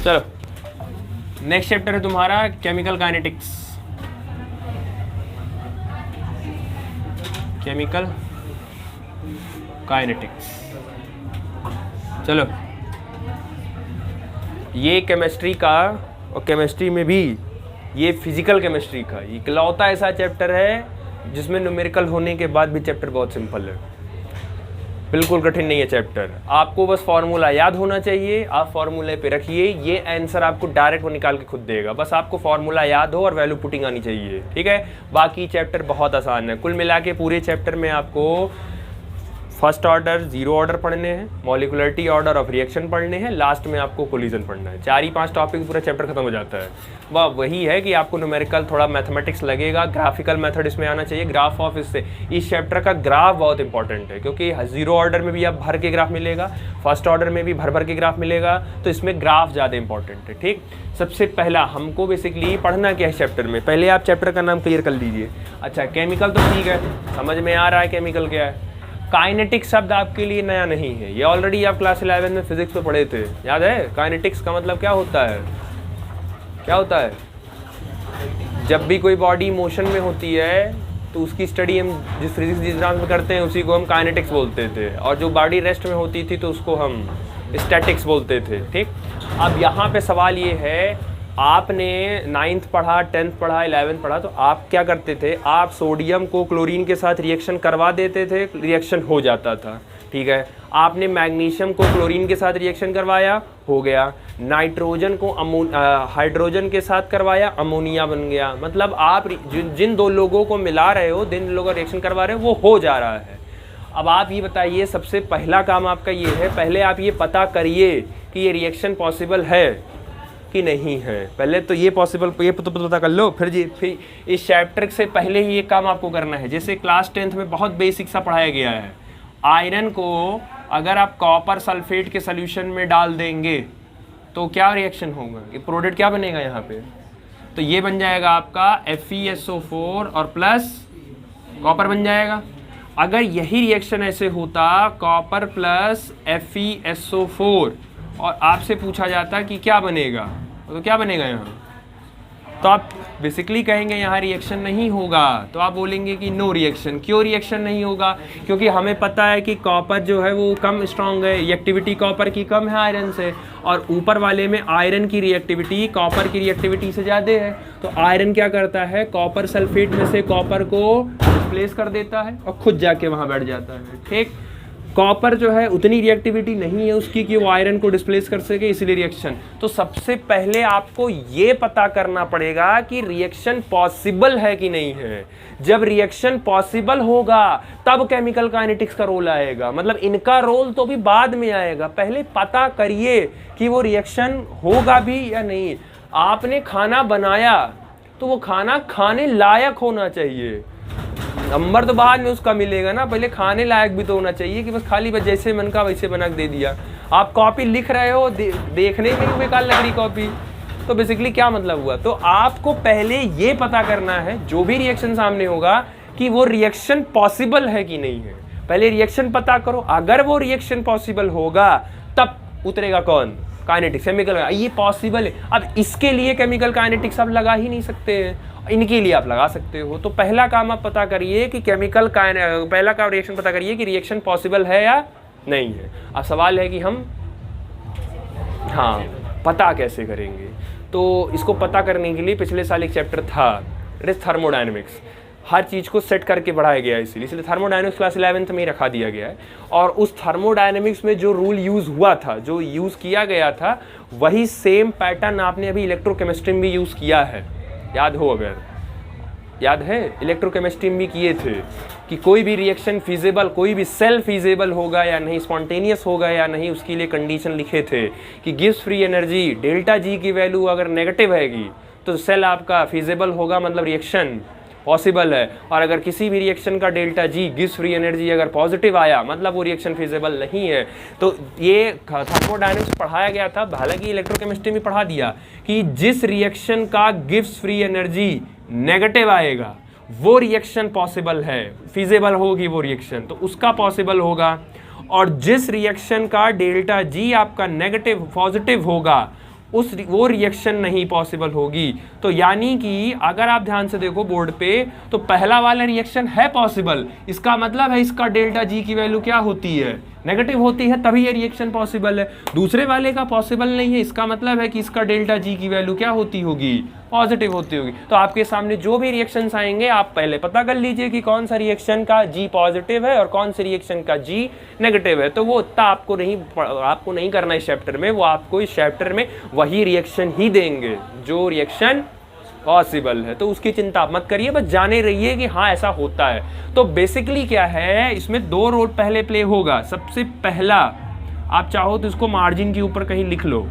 चलो next chapter है तुम्हारा केमिकल काइनेटिक्स। केमिकल काइनेटिक्स, चलो ये केमिस्ट्री का, और केमिस्ट्री में भी ये फिजिकल केमिस्ट्री का इकलौता ऐसा चैप्टर है जिसमें न्यूमेरिकल होने के बाद भी चैप्टर बहुत सिंपल है, बिल्कुल कठिन नहीं है चैप्टर। आपको बस फार्मूला याद होना चाहिए, आप फार्मूले पे रखिए, ये आंसर आपको डायरेक्ट वो निकाल के खुद देगा। बस आपको फार्मूला याद हो और वैल्यू पुटिंग आनी चाहिए, ठीक है। बाकी चैप्टर बहुत आसान है। कुल मिला के पूरे चैप्टर में आपको फर्स्ट ऑर्डर, जीरो ऑर्डर पढ़ने हैं, मॉलिक्यूलरिटी ऑर्डर ऑफ रिएक्शन पढ़ने हैं, लास्ट में आपको कोलिजन पढ़ना है। 4 ही 5 टॉपिक पूरा चैप्टर खत्म हो जाता है। वह वही है कि आपको न्यूमेरिकल थोड़ा मैथमेटिक्स लगेगा, ग्राफिकल मेथड इसमें आना चाहिए, ग्राफ ऑफ इससे। इस चैप्टर का ग्राफ बहुत इंपॉर्टेंट है क्योंकि जीरो ऑर्डर में भी आप भर के ग्राफ मिलेगा, फर्स्ट ऑर्डर में भी भर के ग्राफ मिलेगा, तो इसमें ग्राफ ज़्यादा इंपॉर्टेंट है, ठीक। सबसे पहला हमको बेसिकली पढ़ना क्या है चैप्टर में, पहले आप चैप्टर का नाम क्लियर कर लीजिए। अच्छा केमिकल तो ठीक है, समझ में आ रहा है केमिकल क्या है। काइनेटिक्स शब्द आपके लिए नया नहीं है, ये ऑलरेडी आप क्लास 11 में फिजिक्स में पढ़े थे, याद है। काइनेटिक्स का मतलब क्या होता है, क्या होता है? जब भी कोई बॉडी मोशन में होती है तो उसकी स्टडी हम जिस फिजिक्स जिस ब्रांच में करते हैं उसी को हम काइनेटिक्स बोलते थे, और जो बॉडी रेस्ट में होती थी तो उसको हम स्टैटिक्स बोलते थे, ठीक। अब यहाँ पे सवाल ये है, आपने 9th पढ़ा, 10th पढ़ा, 11th पढ़ा, तो आप क्या करते थे, आप सोडियम को क्लोरीन के साथ रिएक्शन करवा देते थे, रिएक्शन हो जाता था, ठीक है। आपने मैग्नीशियम को क्लोरीन के साथ रिएक्शन करवाया, हो गया। नाइट्रोजन को हाइड्रोजन के साथ करवाया, अमोनिया बन गया। मतलब आप जिन दो लोगों को मिला रहे हो, जिन लोगों का रिएक्शन करवा रहे हो, वो हो जा रहा है। अब आप ये बताइए, सबसे पहला काम आपका ये है, पहले आप ये पता करिए कि ये रिएक्शन पॉसिबल है कि नहीं है। पहले तो ये पॉसिबल, ये तो पता कर लो, फिर इस चैप्टर से पहले ही ये काम आपको करना है। जैसे क्लास 10th में बहुत बेसिक सा पढ़ाया गया है, आयरन को अगर आप कॉपर सल्फेट के सोल्यूशन में डाल देंगे तो क्या रिएक्शन होगा, ये प्रोडक्ट क्या बनेगा यहाँ पे, तो ये बन जाएगा आपका FeSO4 और प्लस कॉपर बन जाएगा। अगर यही रिएक्शन ऐसे होता, कॉपर प्लस FeSO4, और आपसे पूछा जाता कि क्या बनेगा, तो क्या बनेगा यहाँ, तो आप बेसिकली कहेंगे यहाँ रिएक्शन नहीं होगा, तो आप बोलेंगे कि नो रिएक्शन। क्यों रिएक्शन नहीं होगा? क्योंकि हमें पता है कि कॉपर जो है वो कम स्ट्रॉन्ग है, रिएक्टिविटी कॉपर की कम है आयरन से, और ऊपर वाले में आयरन की रिएक्टिविटी कॉपर की रिएक्टिविटी से ज़्यादा है। तो आयरन क्या करता है, कॉपर सल्फेट में से कॉपर को डिस्प्लेस कर देता है और खुद जाके वहाँ बैठ जाता है, ठीक। कॉपर जो है उतनी रिएक्टिविटी नहीं है उसकी कि वो आयरन को डिस्प्लेस कर सके, इसलिए रिएक्शन। तो सबसे पहले आपको ये पता करना पड़ेगा कि रिएक्शन पॉसिबल है कि नहीं है। जब रिएक्शन पॉसिबल होगा तब केमिकल काइनेटिक्स का रोल आएगा, मतलब इनका रोल तो भी बाद में आएगा। पहले पता करिए कि वो रिएक्शन होगा भी या नहीं। आपने खाना बनाया तो वो खाना खाने लायक होना चाहिए, नंबर तो बाद में उसका मिलेगा ना, पहले खाने लायक भी तो होना चाहिए कि बस खाली बस जैसे मन का वैसे बना के दे दिया। आप कॉपी लिख रहे हो, देखने में भी बेकार लग रही कॉपी, तो बेसिकली क्या मतलब हुआ। तो आपको पहले ये पता करना है जो भी रिएक्शन सामने होगा कि वो रिएक्शन पॉसिबल है कि नहीं है। पहले रिएक्शन पता करो, अगर वो रिएक्शन पॉसिबल होगा तब उतरेगा कौन, काइनेटिक्स, केमिकल। ये पॉसिबल है। अब इसके लिए केमिकल काइनेटिक्स आप लगा ही नहीं सकते हैं, इनके लिए आप लगा सकते हो। तो पहला काम आप पता करिए कि पहला काम रिएक्शन पता करिए कि रिएक्शन पॉसिबल है या नहीं है। अब सवाल है कि हम पता कैसे करेंगे। तो इसको पता करने के लिए पिछले साल एक चैप्टर था, इट इज थर्मोडायनेमिक्स। हर चीज़ को सेट करके पढ़ाया गया है, इसलिए थर्मोडायनेमिक्स क्लास 11th में ही रखा दिया गया है। और उस थर्मोडायनेमिक्स में जो रूल यूज़ हुआ था, जो यूज़ किया गया था, वही सेम पैटर्न आपने अभी इलेक्ट्रोकेमिस्ट्री में भी यूज़ किया है। याद हो, अगर याद है इलेक्ट्रोकेमिस्ट्री में भी किए थे कि कोई भी रिएक्शन फिजिबल, कोई भी सेल फिजिबल होगा या नहीं, स्पॉन्टेनियस होगा या नहीं, उसके लिए कंडीशन लिखे थे कि gives free energy delta G की वैल्यू अगर नेगेटिव हैगी तो सेल आपका फिजिबल होगा, मतलब रिएक्शन पॉसिबल है। और अगर किसी भी रिएक्शन का delta G gives free energy अगर पॉजिटिव आया, मतलब वो रिएक्शन फिजिबल नहीं है। तो ये थर्मोडायनेमिक्स पढ़ाया गया था, हालांकि इलेक्ट्रोकेमिस्ट्री में पढ़ा दिया कि जिस रिएक्शन का गिव्स फ्री एनर्जी नेगेटिव आएगा वो रिएक्शन पॉसिबल है, फिजिबल होगी वो रिएक्शन, तो उसका पॉसिबल होगा। और जिस रिएक्शन का डेल्टा जी आपका नेगेटिव पॉजिटिव होगा वो रिएक्शन नहीं पॉसिबल होगी। तो यानी कि अगर आप ध्यान से देखो बोर्ड पे, तो पहला वाला रिएक्शन है पॉसिबल, इसका मतलब है इसका डेल्टा जी की वैल्यू क्या होती है, नेगेटिव होती है, तभी ये रिएक्शन पॉसिबल है। दूसरे वाले का पॉसिबल नहीं है, इसका मतलब है कि इसका डेल्टा जी की वैल्यू क्या होती होगी, पॉजिटिव होती होगी। तो आपके सामने जो भी रिएक्शंस आएंगे आप पहले पता कर लीजिए कि कौन सा रिएक्शन का जी पॉजिटिव है और कौन से रिएक्शन का जी नेगेटिव है। तो वो उतना आपको नहीं करना इस चैप्टर में, वो आपको इस चैप्टर में वही रिएक्शन ही देंगे जो रिएक्शन पॉसिबल है। तो उसकी चिंता मत करिए, बस जाने रहिए कि हाँ ऐसा होता है। तो बेसिकली क्या है, इसमें दो रोल पहले प्ले होगा। सबसे पहला, आप चाहो तो इसको मार्जिन के ऊपर कहीं लिख लो,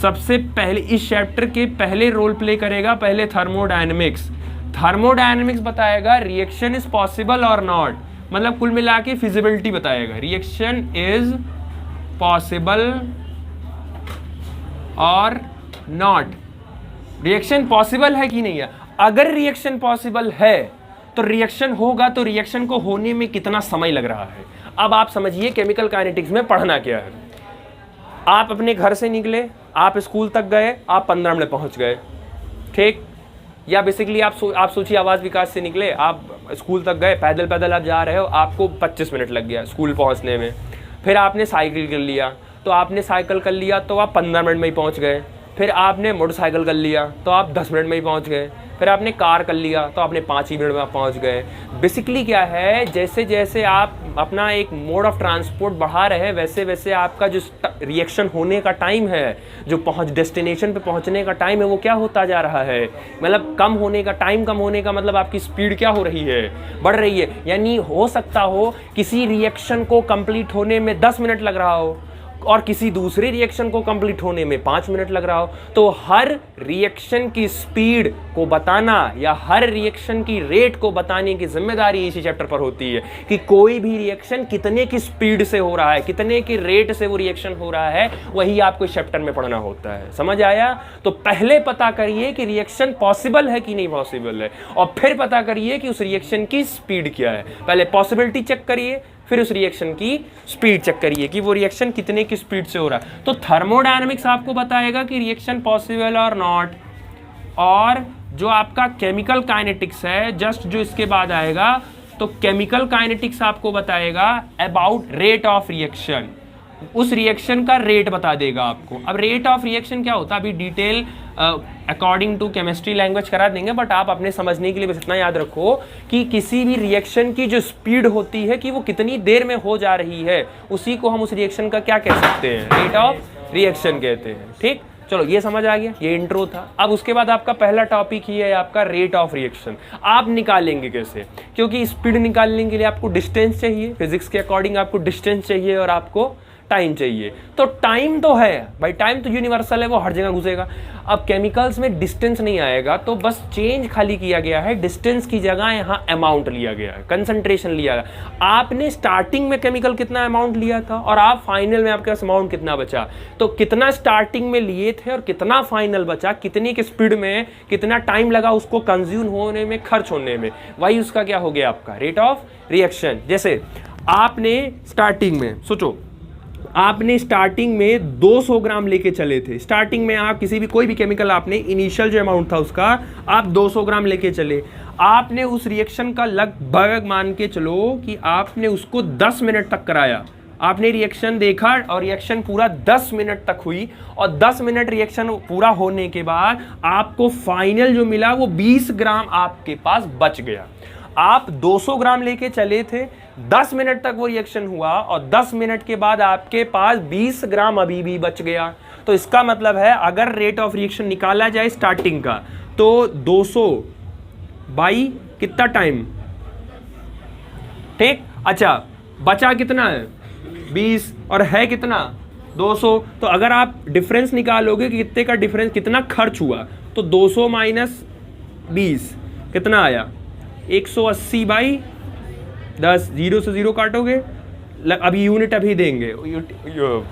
सबसे पहले इस चैप्टर के पहले रोल प्ले करेगा पहले थर्मोडायनेमिक्स। थर्मोडायनेमिक्स बताएगा रिएक्शन इज पॉसिबल और नॉट, मतलब कुल मिला के फिजिबिलिटी बताएगा, रिएक्शन इज पॉसिबल और नॉट, रिएक्शन पॉसिबल है कि नहीं है। अगर रिएक्शन पॉसिबल है तो रिएक्शन होगा, तो रिएक्शन को होने में कितना समय लग रहा है। अब आप समझिए केमिकल काइनेटिक्स में पढ़ना क्या है। आप अपने घर से निकले, आप स्कूल तक गए, आप 15 मिनट पहुंच गए, ठीक। या बेसिकली आप सोचिए आवास विकास से निकले, आप स्कूल तक गए, पैदल पैदल आप जा रहे हो, आपको 25 मिनट लग गया स्कूल पहुंचने में। फिर आपने साइकिल कर लिया, तो आपने साइकिल कर लिया तो आप 15 मिनट में ही पहुंच गए। फिर आपने मोटरसाइकिल कर लिया तो आप 10 मिनट में ही पहुंच गए। फिर आपने कार कर लिया तो आपने 5 ही मिनट में आप पहुंच गए। बेसिकली क्या है, जैसे जैसे आप अपना एक मोड ऑफ ट्रांसपोर्ट बढ़ा रहे हैं, वैसे वैसे आपका जो रिएक्शन होने का टाइम है, जो डेस्टिनेशन पे पहुंचने का टाइम है, वो क्या होता जा रहा है, मतलब कम होने का, टाइम कम होने का मतलब आपकी स्पीड क्या हो रही है, बढ़ रही है। यानी हो सकता हो किसी रिएक्शन को कंप्लीट होने में 10 मिनट लग रहा हो और किसी दूसरे रिएक्शन को कंप्लीट होने में 5 मिनट लग रहा हो। तो हर रिएक्शन की स्पीड को बताना या हर रिएक्शन की रेट को बताने की जिम्मेदारी इसी चैप्टर पर होती है कि कोई भी रिएक्शन कितने की स्पीड से हो रहा है, कितने की रेट से वो रिएक्शन हो रहा है, वही आपको इस चैप्टर में पढ़ना होता है। समझ आया? तो पहले पता करिए कि रिएक्शन पॉसिबल है कि नहीं पॉसिबल है, और फिर पता करिए कि उस रिएक्शन की स्पीड क्या है। पहले पॉसिबिलिटी चेक करिए, फिर उस रिएक्शन की स्पीड चेक करिए कि वो रिएक्शन कितने की स्पीड से हो रहा है। तो थर्मोडायनेमिक्स आपको बताएगा कि रिएक्शन पॉसिबल और नॉट, और जो आपका केमिकल काइनेटिक्स है जस्ट जो इसके बाद आएगा, तो केमिकल काइनेटिक्स आपको बताएगा अबाउट रेट ऑफ रिएक्शन, उस रिएक्शन का रेट बता देगा आपको। अब रेट ऑफ रिएक्शन क्या होता है अभी detail according to chemistry language करा देंगे, बट आप अपने समझने के लिए बस इतना याद रखो कि किसी भी रिएक्शन की जो स्पीड होती है कि वो कितनी देर में हो जा रही है, उसी को हम उस रिएक्शन का क्या कह सकते हैं, रेट ऑफ रिएक्शन कहते हैं। ठीक, चलो ये समझ आ गया, ये इंट्रो था। अब उसके बाद आपका पहला टॉपिक ही है आपका रेट ऑफ रिएक्शन। आप निकालेंगे कैसे, क्योंकि स्पीड निकालने के लिए आपको डिस्टेंस चाहिए, फिजिक्स के अकॉर्डिंग आपको डिस्टेंस चाहिए और आपको टाइम चाहिए। तो टाइम तो है भाई, टाइम तो यूनिवर्सल है, वो हर जगह घुसेगा। अब केमिकल्स में डिस्टेंस नहीं आएगा, तो बस चेंज खाली किया गया है, डिस्टेंस की जगह यहाँ अमाउंट लिया गया है, कंसंट्रेशन लिया गया। आपने स्टार्टिंग में केमिकल कितना अमाउंट लिया था और आप फाइनल में आपके पास अमाउंट कितना बचा, तो कितना स्टार्टिंग में लिए थे और कितना फाइनल बचा, कितनी की स्पीड में कितना टाइम लगा उसको कंज्यूम होने में, खर्च होने में, वही उसका क्या हो गया आपका रेट ऑफ रिएक्शन। जैसे आपने स्टार्टिंग में सोचो, आपने स्टार्टिंग में 200 ग्राम लेके चले थे। स्टार्टिंग में आप किसी भी कोई भी केमिकल आपने इनिशियल जो अमाउंट था उसका आप 200 ग्राम लेके चले। आपने उस रिएक्शन का लगभग मान के चलो कि आपने उसको 10 मिनट तक कराया। आपने रिएक्शन देखा और रिएक्शन पूरा 10 मिनट तक हुई, और 10 मिनट रिएक्शन पूरा होने के बाद आपको फाइनल जो मिला वो 20 ग्राम आपके पास बच गया। आप 200 ग्राम लेके चले थे, 10 मिनट तक वो रिएक्शन हुआ और 10 मिनट के बाद आपके पास 20 ग्राम अभी भी बच गया। तो इसका मतलब है अगर रेट ऑफ रिएक्शन निकाला जाए स्टार्टिंग का, तो 200 बाई कितना टाइम, ठीक। अच्छा, बचा कितना है 20 और है कितना 200। तो अगर आप डिफरेंस निकालोगे कि कितने का डिफरेंस, कितना खर्च हुआ, तो 200 माइनस 20 कितना आया 180 बाई 10, 0 से 0 काटोगे, अभी यूनिट अभी देंगे,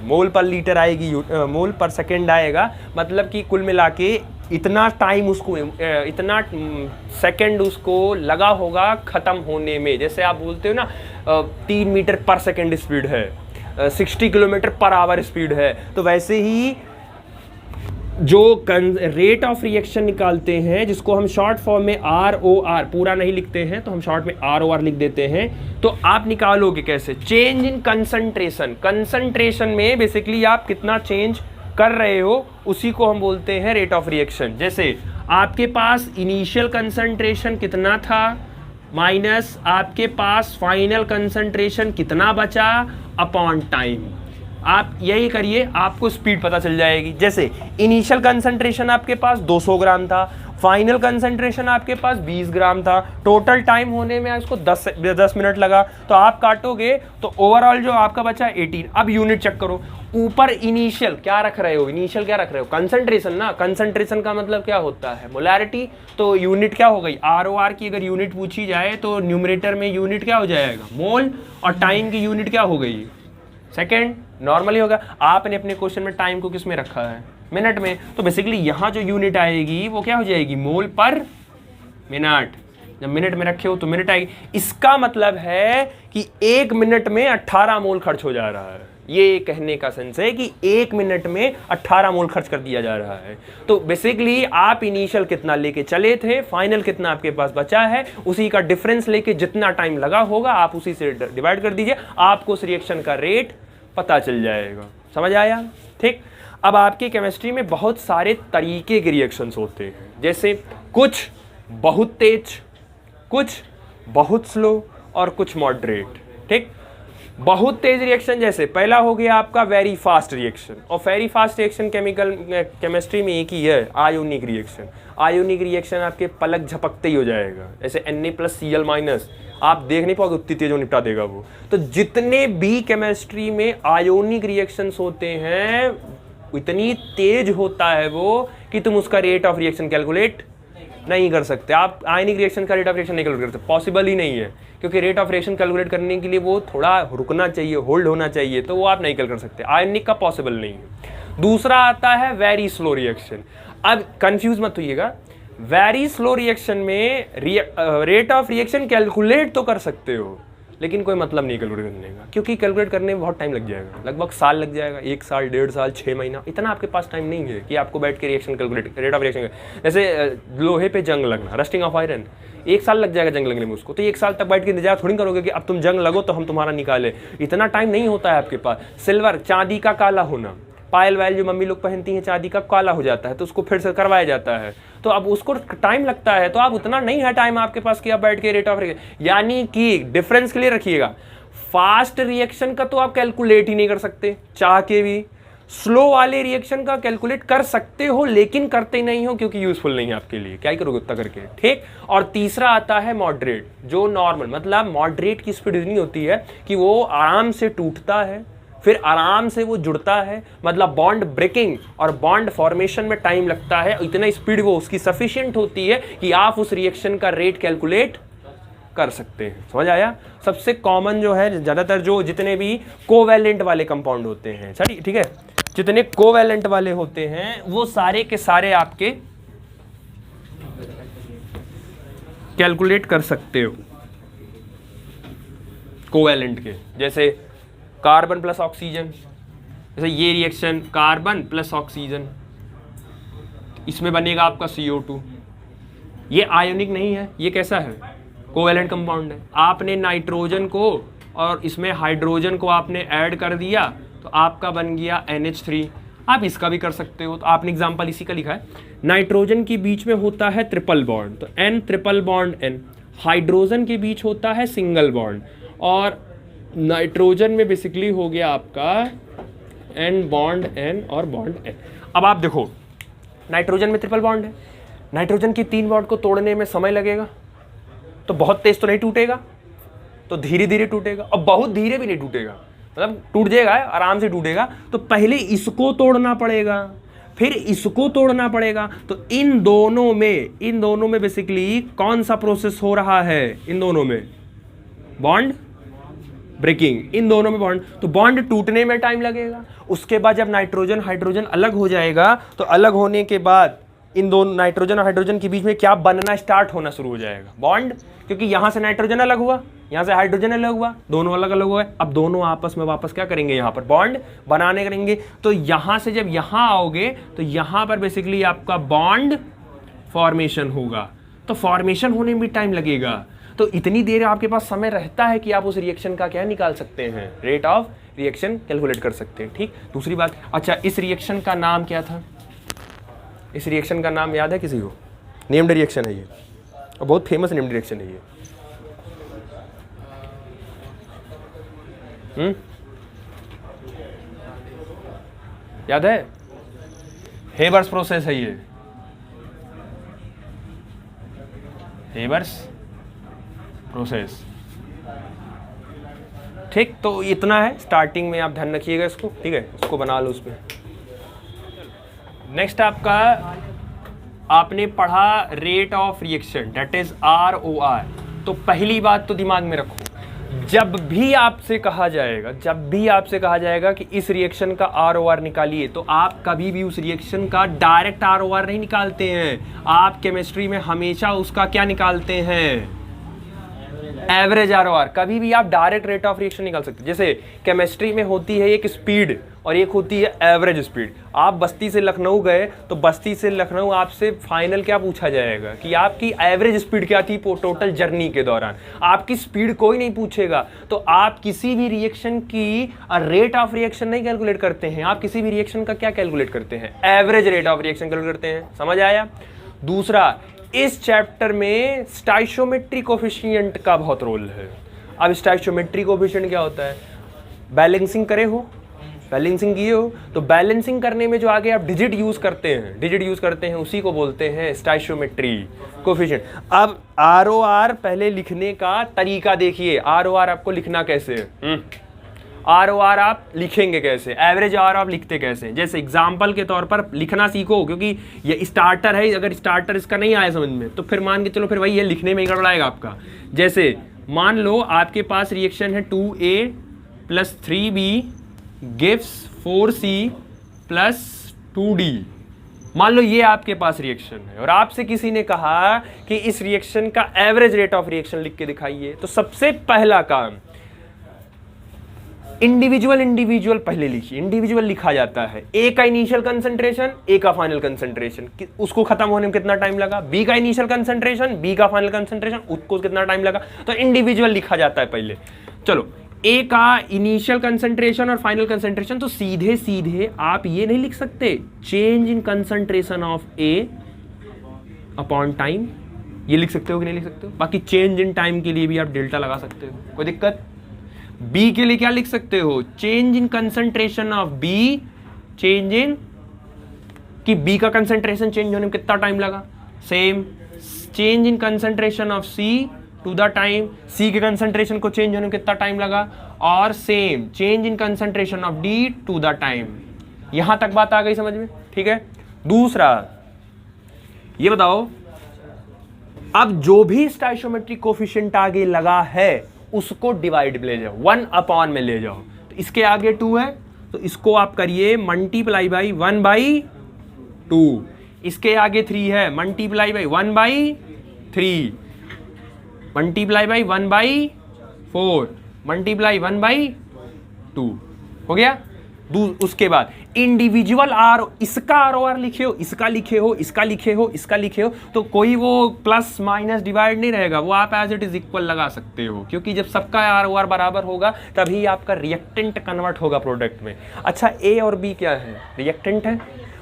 मोल पर लीटर आएगी, मोल पर सेकेंड आएगा, मतलब कि कुल मिला के इतना टाइम उसको, इतना सेकेंड उसको लगा होगा ख़त्म होने में। जैसे आप बोलते हो ना 3 मीटर पर सेकेंड स्पीड है, 60 किलोमीटर पर आवर स्पीड है, तो वैसे ही जो रेट ऑफ रिएक्शन निकालते हैं, जिसको हम शॉर्ट फॉर्म में ROR, पूरा नहीं लिखते हैं तो हम शॉर्ट में ROR लिख देते हैं, तो आप निकालोगे कैसे? Change in concentration. कंसंट्रेशन में बेसिकली आप कितना चेंज कर रहे हो उसी को हम बोलते हैं रेट ऑफ रिएक्शन। जैसे आपके पास इनिशियल कंसंट्रेशन कितना था माइनस आपके पास फाइनल कंसंट्रेशन कितना बचा अपॉन टाइम। आप यही करिए, आपको स्पीड पता चल जाएगी। जैसे इनिशियल कंसंट्रेशन आपके पास 200 ग्राम था, फाइनल कंसंट्रेशन आपके पास 20 ग्राम था, टोटल टाइम होने में इसको 10 मिनट लगा, तो आप काटोगे तो ओवरऑल जो आपका बचा 18। अब यूनिट चेक करो, ऊपर इनिशियल क्या रख रहे हो? इनिशियल क्या रख रहे हो? कंसंट्रेशन ना। कंसंट्रेशन का मतलब क्या होता है? मोलैरिटी। तो यूनिट क्या हो गई? ROR की अगर यूनिट पूछी जाए तो न्यूमरेटर में यूनिट क्या हो जाएगा? मोल। और टाइम की यूनिट क्या हो गई? सेकेंड। नॉर्मली होगा। आपने अपने क्वेश्चन में टाइम को किस में रखा है? मिनट में। तो बेसिकली यहाँ जो यूनिट आएगी वो क्या हो जाएगी? मोल पर मिनट। जब मिनट में रखे हो तो मिनट आएगी। इसका मतलब है कि 1 मिनट में 18 मोल खर्च हो जा रहा है। ये कहने का सेंस है कि 1 मिनट में 18 मोल खर्च कर दिया जा रहा है। तो बेसिकली आप इनिशियल कितना लेके चले थे, फाइनल कितना आपके पास बचा है, उसी का डिफरेंस लेके जितना टाइम लगा होगा आप उसी से डिवाइड कर दीजिए, आपको उस रिएक्शन का रेट पता चल जाएगा। समझ आया? ठीक। अब आपकी केमिस्ट्री में बहुत सारे तरीके के रिएक्शंस होते हैं, जैसे कुछ बहुत तेज, कुछ बहुत स्लो और कुछ मॉडरेट। ठीक। बहुत तेज रिएक्शन जैसे पहला हो गया आपका वेरी फास्ट रिएक्शन, और वेरी फास्ट रिएक्शन केमिस्ट्री में एक ही है, आयोनिक रिएक्शन। आयोनिक रिएक्शन आपके पलक झपकते ही हो जाएगा, जैसे Na+Cl-, आप देख नहीं पाओगे उतनी तेज निपटा देगा वो। तो जितने भी केमिस्ट्री में आयोनिक रिएक्शंस होते हैं इतनी तेज होता है वो कि तुम उसका रेट ऑफ रिएक्शन कैलकुलेट नहीं कर सकते। आप आयनिक रिएक्शन का रेट ऑफ रिएक्शन नहीं कैलकुलेट कर सकते, पॉसिबल ही नहीं है, क्योंकि रेट ऑफ रिएक्शन कैलकुलेट करने के लिए वो थोड़ा रुकना चाहिए, होल्ड होना चाहिए, तो वो आप नहीं कैलकुलेट कर सकते। आयनिक का पॉसिबल नहीं है। दूसरा आता है वेरी स्लो रिएक्शन। अब कंफ्यूज मत होइएगा, वेरी स्लो रिएक्शन में रेट ऑफ रिएक्शन कैलकुलेट तो कर सकते हो, लेकिन कोई मतलब नहीं कैलकुलेट करने का, क्योंकि कैलकुलेट करने में बहुत टाइम लग जाएगा, लगभग साल लग जाएगा, 1 साल, 1.5 साल, 6 महीना। इतना आपके पास टाइम नहीं है कि आपको बैठ के reaction calculate, rate of reaction. जैसे लोहे पे जंग लगना, रस्टिंग ऑफ आयरन, 1 साल लग जाएगा जंग लगने में उसको, तो 1 साल तक बैठ के इंतजार थोड़ी करोगे कि अब तुम जंग लगो तो हम तुम्हारा निकाले। इतना टाइम नहीं होता है आपके पास। सिल्वर, चांदी का काला होना, पायल वायल जो मम्मी लोग पहनती हैं चांदी का, काला हो जाता है तो उसको फिर से करवाया जाता है, तो अब उसको टाइम लगता है। तो आप उतना नहीं है टाइम आपके पास कि आप बैठ के रेट ऑफ रिएक्शन, यानी कि डिफरेंस क्लियर रखिएगा। फास्ट रिएक्शन का तो आप कैलकुलेट ही नहीं कर सकते चाह के भी, स्लो वाले रिएक्शन का कैलकुलेट कर सकते हो लेकिन करते नहीं हो क्योंकि यूजफुल नहीं है आपके लिए, क्या ही करोगे उतना करके। ठीक। और तीसरा आता है मॉडरेट, जो नॉर्मल, मतलब मॉडरेट की स्पीड इतनी होती है कि वो आराम से टूटता है फिर आराम से वो जुड़ता है, मतलब बॉन्ड ब्रेकिंग और बॉन्ड फॉर्मेशन में टाइम लगता है, इतना स्पीड वो उसकी सफिशिएंट होती है कि आप उस रिएक्शन का रेट कैलकुलेट कर सकते हैं। समझ आया? सबसे कॉमन जो है, ज़्यादातर जो जितने भी कोवैलेंट वाले कंपाउंड होते हैं, सही, ठीक है, जितने कोवैलेंट वाले होते हैं वो सारे के सारे आपके कैलकुलेट कर सकते हो कोवैलेंट के। जैसे कार्बन प्लस ऑक्सीजन, जैसे ये रिएक्शन कार्बन प्लस ऑक्सीजन, इसमें बनेगा आपका CO2। ये आयोनिक नहीं है, ये कैसा है? कोवैलेंट कंपाउंड है। आपने नाइट्रोजन को और इसमें हाइड्रोजन को आपने ऐड कर दिया तो आपका बन गया NH3। आप इसका भी कर सकते हो, तो आपने एग्जांपल इसी का लिखा है। नाइट्रोजन के बीच में होता है ट्रिपल बॉन्ड, तो N triple bond N। Hydrogen के बीच होता है सिंगल बॉन्ड, और नाइट्रोजन में बेसिकली हो गया आपका N बॉन्ड N और बॉन्ड N। अब आप देखो, नाइट्रोजन में ट्रिपल बॉन्ड है, नाइट्रोजन की 3 बॉन्ड को तोड़ने में समय लगेगा, तो बहुत तेज तो नहीं टूटेगा, तो धीरे धीरे टूटेगा, और बहुत धीरे भी नहीं टूटेगा, मतलब टूट जाएगा, आराम से टूटेगा। तो पहले इसको तोड़ना पड़ेगा, फिर इसको तोड़ना पड़ेगा। तो इन दोनों में बेसिकली कौन सा प्रोसेस हो रहा है? इन दोनों में बॉन्ड ब्रेकिंग, इन दोनों में बॉन्ड, तो बॉन्ड टूटने में टाइम लगेगा। उसके बाद जब नाइट्रोजन हाइड्रोजन अलग हो जाएगा, तो अलग होने के बाद इन दोनों नाइट्रोजन और हाइड्रोजन के बीच में क्या बनना स्टार्ट होना शुरू हो जाएगा, बॉन्ड, क्योंकि यहां से नाइट्रोजन अलग हुआ, यहां से हाइड्रोजन अलग हुआ, दोनों अलग अलग हुए। अब दोनों आपस में वापस क्या करेंगे, यहां पर बॉन्ड बनाने करेंगे। तो यहां से जब यहां आओगे तो यहां पर बेसिकली आपका बॉन्ड फॉर्मेशन होगा। तो फॉर्मेशन होने में भी टाइम लगेगा। तो इतनी देर आपके पास समय रहता है कि आप उस रिएक्शन का क्या निकाल सकते हैं, रेट ऑफ रिएक्शन कैलकुलेट कर सकते हैं। ठीक, दूसरी बात, अच्छा इस रिएक्शन का नाम क्या था, इस रिएक्शन का नाम याद है किसी को? नेम्ड रिएक्शन है ये, और बहुत फेमस नेम्ड रिएक्शन है ये। याद है? हेबर्स प्रोसेस है ये, हेबर्स प्रोसेस। ठीक, तो इतना है स्टार्टिंग में, आप ध्यान रखिएगा इसको, ठीक है, इसको बना लो उसमें। नेक्स्ट आपका आपने पढ़ा rate of reaction, that is ROR। तो पहली बात तो दिमाग में रखो, जब भी आपसे कहा जाएगा, जब भी आपसे कहा जाएगा कि इस रिएक्शन का ROR निकालिए, तो आप कभी भी उस रिएक्शन का डायरेक्ट ROR नहीं निकालते हैं। आप केमिस्ट्री में हमेशा उसका क्या निकालते हैं, एवरेज ROR। कभी भी आप डायरेक्ट रेट ऑफ रिएक्शन निकाल सकते हैं। जैसे केमिस्ट्री में होती है एक स्पीड और एक होती है एवरेज स्पीड। आप बस्ती से लखनऊ गए तो बस्ती से लखनऊ आपसे फाइनल क्या पूछा जाएगा कि आपकी एवरेज स्पीड क्या थी टोटल जर्नी के दौरान, आपकी स्पीड कोई नहीं पूछेगा। तो आप किसी भी रिएक्शन की रेट ऑफ रिएक्शन नहीं कैलकुलेट करते हैं, आप किसी भी रिएक्शन का क्या कैलकुलेट करते हैं, average rate of reaction calculate करते हैं। समझ आया? दूसरा, इस चैप्टर में स्टाइशियोमेट्री कोफिशिएंट का बहुत रोल है। अब स्टाइशियोमेट्री कोफिशिएंट क्या होता है, बैलेंसिंग करे हो, बैलेंसिंग किए हो, तो बैलेंसिंग करने में जो आगे आप डिजिट यूज करते हैं, डिजिट यूज करते हैं, उसी को बोलते हैं स्टाइशियोमेट्री कोफिशिएंट। अब ROR पहले लिखने का तरीका देखिए, ROR आपको लिखना कैसे है, ROR आप लिखेंगे कैसे, एवरेज ROR आप लिखते कैसे। जैसे एग्जाम्पल के तौर पर लिखना सीखो, क्योंकि ये स्टार्टर है, अगर स्टार्टर इसका नहीं आया समझ में तो फिर मान के चलो फिर वही है, लिखने में ही गड़बड़ाएगा आपका। जैसे मान लो आपके पास रिएक्शन है 2A + 3B gives 4C + 2D। मान लो ये आपके पास रिएक्शन है और आपसे किसी ने कहा कि इस रिएक्शन का एवरेज रेट ऑफ रिएक्शन लिख के दिखाइए। तो सबसे पहला काम, इंडिविजुअल पहले लिखिए। इंडिविजुअल लिखा जाता है, ए का इनिशियल कंसंट्रेशन, ए का फाइनल कंसंट्रेशन, उसको खत्म होने में कितना टाइम लगा, बी का इनिशियल कंसंट्रेशन, बी का फाइनल कंसंट्रेशन, उसको कितना टाइम लगा। तो इंडिविजुअल लिखा जाता है पहले। चलो, ए का इनिशियल कंसंट्रेशन और फाइनल कंसंट्रेशन, तो सीधे सीधे आप ये नहीं लिख सकते change in concentration of A upon time, ये लिख सकते हो कि नहीं लिख सकते हो। बाकी चेंज इन टाइम के लिए भी आप डेल्टा लगा सकते हो, कोई दिक्कत। बी के लिए क्या लिख सकते हो, change in concentration of B, change in कि बी का कंसंट्रेशन चेंज होने में कितना टाइम लगा, same change in concentration of C to the time, C के कंसंट्रेशन को चेंज होने में कितना टाइम लगा, और same change in concentration of D to the time. यहां तक बात आ गई समझ में, ठीक है। दूसरा ये बताओ, अब जो भी स्टाइशियोमेट्रिक कोफिशिएंट आगे लगा है उसको डिवाइड में ले जाओ, 1/, में ले जाओ। तो इसके आगे 2 है तो इसको आप करिए मल्टीप्लाई बाई 1/2। इसके आगे 3 है, multiply by 1/3, multiply by 1/4, multiply 1/2 हो गया। उसके बाद इंडिविजुअल इसका ROR लिखे हो, इसका लिखे हो, इसका लिखे हो, इसका लिखे हो, तो कोई वो प्लस माइनस डिवाइड नहीं रहेगा, वो आप एज इट इज इक्वल लगा सकते हो, क्योंकि जब सबका ROR बराबर होगा तभी आपका रिएक्टेंट कन्वर्ट होगा प्रोडक्ट में। अच्छा, A और B क्या है, रिएक्टेंट है,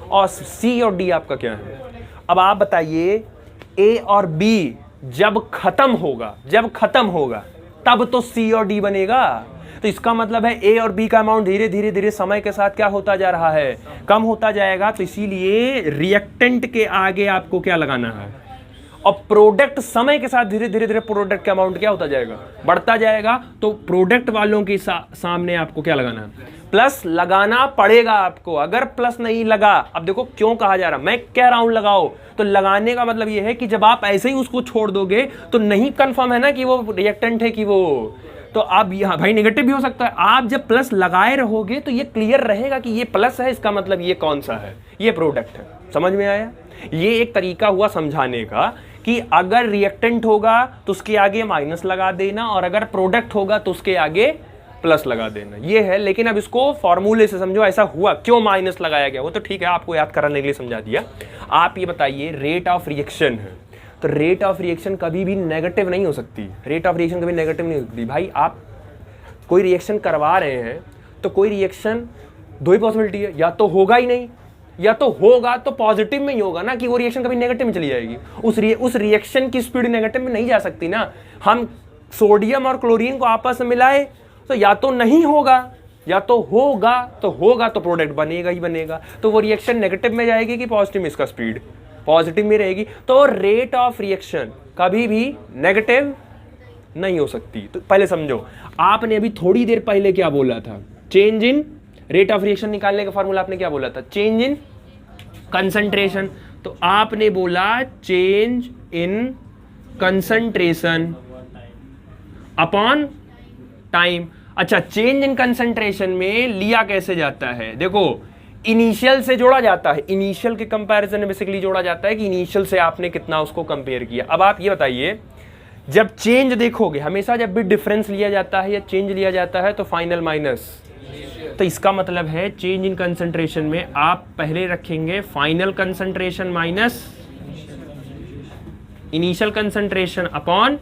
और C और D आपका क्या है। अब आप बताइए, A और B जब खत्म होगा तब तो C और D बनेगा। तो इसका मतलब है ए और बी का अमाउंट धीरे धीरे समय के साथ क्या होता जा रहा है, कम होता जाएगा। तो इसीलिए रिएक्टेंट के आगे आपको क्या लगाना है, और प्रोडक्ट समय के साथ धीरे धीरे प्रोडक्ट का अमाउंट क्या होता जाएगा, बढ़ता जाएगा। तो प्रोडक्ट वालों के सामने आपको क्या लगाना है, प्लस लगाना पड़ेगा आपको। अगर प्लस नहीं लगा, अब देखो क्यों कहा जा रहा, मैं कह रहा हूं लगाओ, तो लगाने का मतलब यह है कि जब आप ऐसे ही उसको छोड़ दोगे तो नहीं कंफर्म है ना कि वो रिएक्टेंट है कि वो, तो आप यहाँ भाई नेगेटिव भी हो सकता है। आप जब प्लस लगाए रहोगे तो ये क्लियर रहेगा कि ये प्लस है, इसका मतलब ये कौन सा है, ये प्रोडक्ट है। समझ में आया। ये एक तरीका हुआ समझाने का कि अगर रिएक्टेंट होगा तो उसके आगे माइनस लगा देना, और अगर प्रोडक्ट होगा तो उसके आगे प्लस लगा देना, ये है। लेकिन अब इसको फॉर्मूले से समझो, ऐसा हुआ क्यों माइनस लगाया गया, वो तो ठीक है आपको याद कराने के लिए समझा दिया। आप ये बताइए, रेट ऑफ रिएक्शन है, तो रेट ऑफ रिएक्शन कभी भी नेगेटिव नहीं हो सकती, रेट ऑफ रिएक्शन कभी नेगेटिव नहीं हो सकती। भाई आप कोई रिएक्शन करवा रहे हैं तो कोई रिएक्शन दो ही पॉसिबिलिटी है, या तो होगा ही नहीं, या तो होगा तो पॉजिटिव में ही होगा ना, कि वो रिएक्शन कभी नेगेटिव में चली जाएगी। उस रिएक्शन की स्पीड नेगेटिव में नहीं जा सकती ना। हम सोडियम और क्लोरीन को आपस में मिलाए तो या तो नहीं होगा, या तो होगा, तो प्रोडक्ट बनेगा ही बनेगा। तो वो रिएक्शन नेगेटिव में जाएगी कि पॉजिटिव में, इसका स्पीड पॉजिटिव में रहेगी। तो रेट ऑफ रिएक्शन कभी भी नेगेटिव नहीं हो सकती। तो पहले समझो, आपने अभी थोड़ी देर पहले क्या बोला था, change in rate of reaction निकालने का फॉर्मूला आपने क्या बोला था, चेंज इन कंसंट्रेशन। तो आपने बोला change in concentration upon time. अच्छा, चेंज इन कंसंट्रेशन में लिया कैसे जाता है, देखो इनिशियल से जोड़ा जाता है, इनिशियल के कंपैरिजन में बेसिकली जोड़ा जाता है कि इनिशियल से आपने कितना उसको कंपेयर किया। अब आप ये बताइए, जब चेंज देखोगे, हमेशा जब भी डिफरेंस लिया जाता है या चेंज लिया जाता है तो फाइनल माइनस, तो इसका मतलब है चेंज इन कंसंट्रेशन में आप पहले रखेंगे final concentration minus initial concentration upon